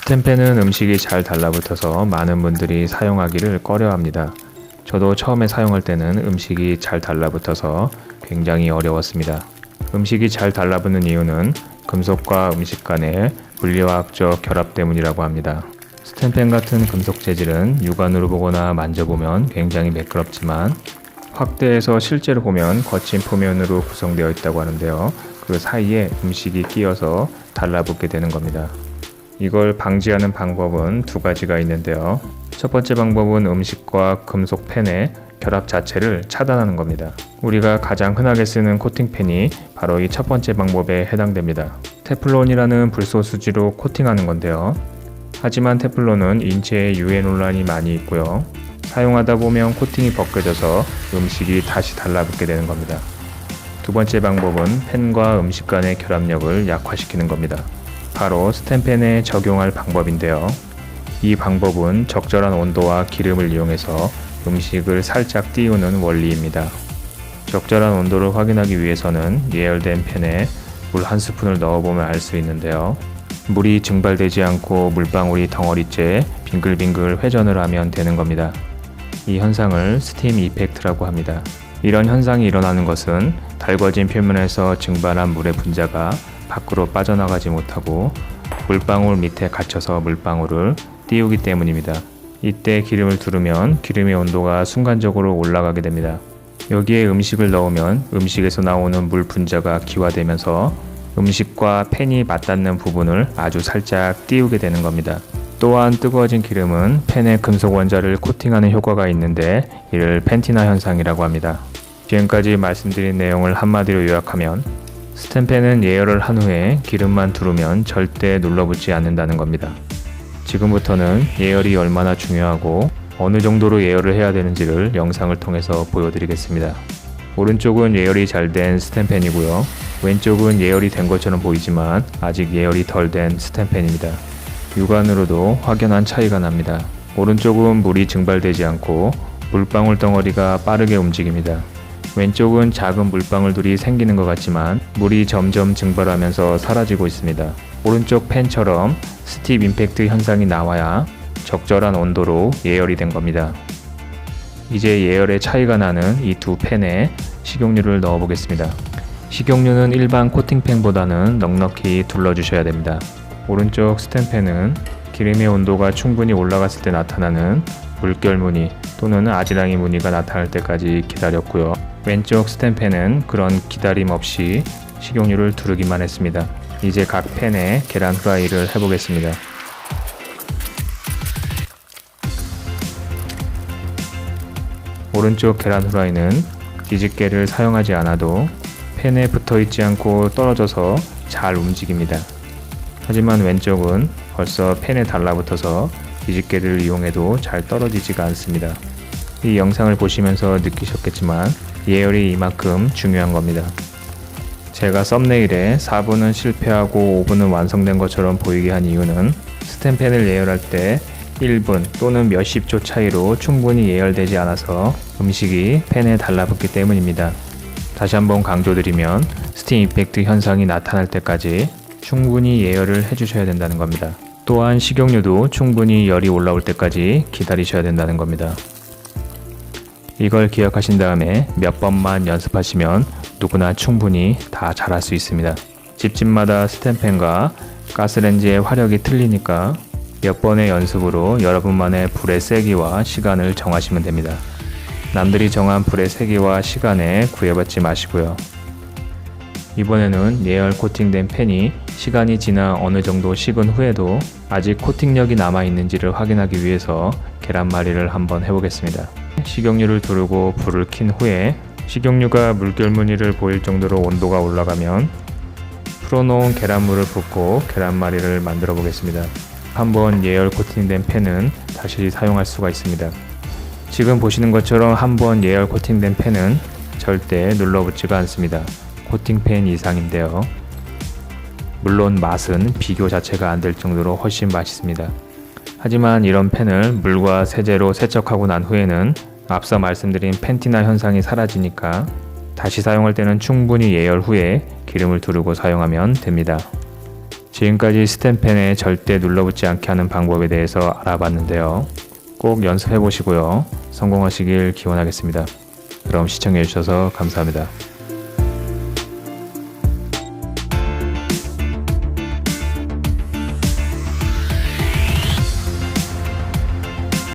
스텐팬은 음식이 잘 달라붙어서 많은 분들이 사용하기를 꺼려합니다. 저도 처음에 사용할 때는 음식이 잘 달라붙어서 굉장히 어려웠습니다. 음식이 잘 달라붙는 이유는 금속과 음식 간의 물리화학적 결합 때문이라고 합니다. 스텐팬 같은 금속 재질은 육안으로 보거나 만져보면 굉장히 매끄럽지만 확대해서 실제로 보면 거친 표면으로 구성되어 있다고 하는데요. 그 사이에 음식이 끼어서 달라붙게 되는 겁니다. 이걸 방지하는 방법은 두 가지가 있는데요. 첫 번째 방법은 음식과 금속 팬의 결합 자체를 차단하는 겁니다. 우리가 가장 흔하게 쓰는 코팅팬이 바로 이 첫 번째 방법에 해당됩니다. 테플론이라는 불소수지로 코팅하는 건데요. 하지만 테플론은 인체에 유해 논란이 많이 있고요. 사용하다 보면 코팅이 벗겨져서 음식이 다시 달라붙게 되는 겁니다. 두 번째 방법은 팬과 음식 간의 결합력을 약화시키는 겁니다. 바로 스텐팬에 적용할 방법인데요. 이 방법은 적절한 온도와 기름을 이용해서 음식을 살짝 띄우는 원리입니다. 적절한 온도를 확인하기 위해서는 예열된 팬에 물 한 스푼을 넣어보면 알 수 있는데요. 물이 증발되지 않고 물방울이 덩어리째 빙글빙글 회전을 하면 되는 겁니다. 이 현상을 스팀 이펙트라고 합니다. 이런 현상이 일어나는 것은 달궈진 표면에서 증발한 물의 분자가 밖으로 빠져나가지 못하고 물방울 밑에 갇혀서 물방울을 띄우기 때문입니다. 이때 기름을 두르면 기름의 온도가 순간적으로 올라가게 됩니다. 여기에 음식을 넣으면 음식에서 나오는 물 분자가 기화되면서 음식과 팬이 맞닿는 부분을 아주 살짝 띄우게 되는 겁니다. 또한 뜨거워진 기름은 팬의 금속 원자를 코팅하는 효과가 있는데 이를 펜티나 현상이라고 합니다. 지금까지 말씀드린 내용을 한마디로 요약하면 스텐팬은 예열을 한 후에 기름만 두르면 절대 눌러붙지 않는다는 겁니다. 지금부터는 예열이 얼마나 중요하고 어느 정도로 예열을 해야 되는지를 영상을 통해서 보여드리겠습니다. 오른쪽은 예열이 잘 된 스텐팬이고요. 왼쪽은 예열이 된 것처럼 보이지만 아직 예열이 덜 된 스텐팬입니다. 육안으로도 확연한 차이가 납니다. 오른쪽은 물이 증발되지 않고 물방울 덩어리가 빠르게 움직입니다. 왼쪽은 작은 물방울들이 생기는 것 같지만 물이 점점 증발하면서 사라지고 있습니다. 오른쪽 팬처럼 스팀 임팩트 현상이 나와야 적절한 온도로 예열이 된 겁니다. 이제 예열의 차이가 나는 이 두 팬에 식용유를 넣어 보겠습니다. 식용유는 일반 코팅팬보다는 넉넉히 둘러주셔야 됩니다. 오른쪽 스텐팬은 기름의 온도가 충분히 올라갔을 때 나타나는 물결 무늬 또는 아지랑이 무늬가 나타날 때까지 기다렸고요. 왼쪽 스텐팬은 그런 기다림 없이 식용유를 두르기만 했습니다. 이제 각 팬에 계란 후라이를 해보겠습니다. 오른쪽 계란 후라이는 뒤집개를 사용하지 않아도 팬에 붙어있지 않고 떨어져서 잘 움직입니다. 하지만 왼쪽은 벌써 팬에 달라붙어서 뒤집개를 이용해도 잘 떨어지지가 않습니다. 이 영상을 보시면서 느끼셨겠지만 예열이 이만큼 중요한 겁니다. 제가 썸네일에 4분은 실패하고 5분은 완성된 것처럼 보이게 한 이유는 스텐팬을 예열할 때 1분 또는 몇십 초 차이로 충분히 예열되지 않아서 음식이 팬에 달라붙기 때문입니다. 다시 한번 강조드리면 스팀 이펙트 현상이 나타날 때까지 충분히 예열을 해주셔야 된다는 겁니다. 또한 식용유도 충분히 열이 올라올 때까지 기다리셔야 된다는 겁니다. 이걸 기억하신 다음에 몇 번만 연습하시면 누구나 충분히 다 잘할 수 있습니다. 집집마다 스텐팬과 가스레인지의 화력이 틀리니까 몇 번의 연습으로 여러분만의 불의 세기와 시간을 정하시면 됩니다. 남들이 정한 불의 세기와 시간에 구애받지 마시고요. 이번에는 예열 코팅된 팬이 시간이 지나 어느 정도 식은 후에도 아직 코팅력이 남아있는지를 확인하기 위해서 계란말이를 한번 해보겠습니다. 식용유를 두르고 불을 킨 후에 식용유가 물결 무늬를 보일 정도로 온도가 올라가면 풀어놓은 계란물을 붓고 계란말이를 만들어 보겠습니다. 한번 예열 코팅된 팬은 다시 사용할 수가 있습니다. 지금 보시는 것처럼 한번 예열 코팅된 팬은 절대 눌러붙지가 않습니다. 코팅팬 이상인데요. 물론 맛은 비교 자체가 안 될 정도로 훨씬 맛있습니다. 하지만 이런 팬을 물과 세제로 세척하고 난 후에는 앞서 말씀드린 펜티나 현상이 사라지니까 다시 사용할 때는 충분히 예열 후에 기름을 두르고 사용하면 됩니다. 지금까지 스텐펜에 절대 눌러붙지 않게 하는 방법에 대해서 알아봤는데요. 꼭 연습해 보시고요. 성공하시길 기원하겠습니다. 그럼 시청해 주셔서 감사합니다.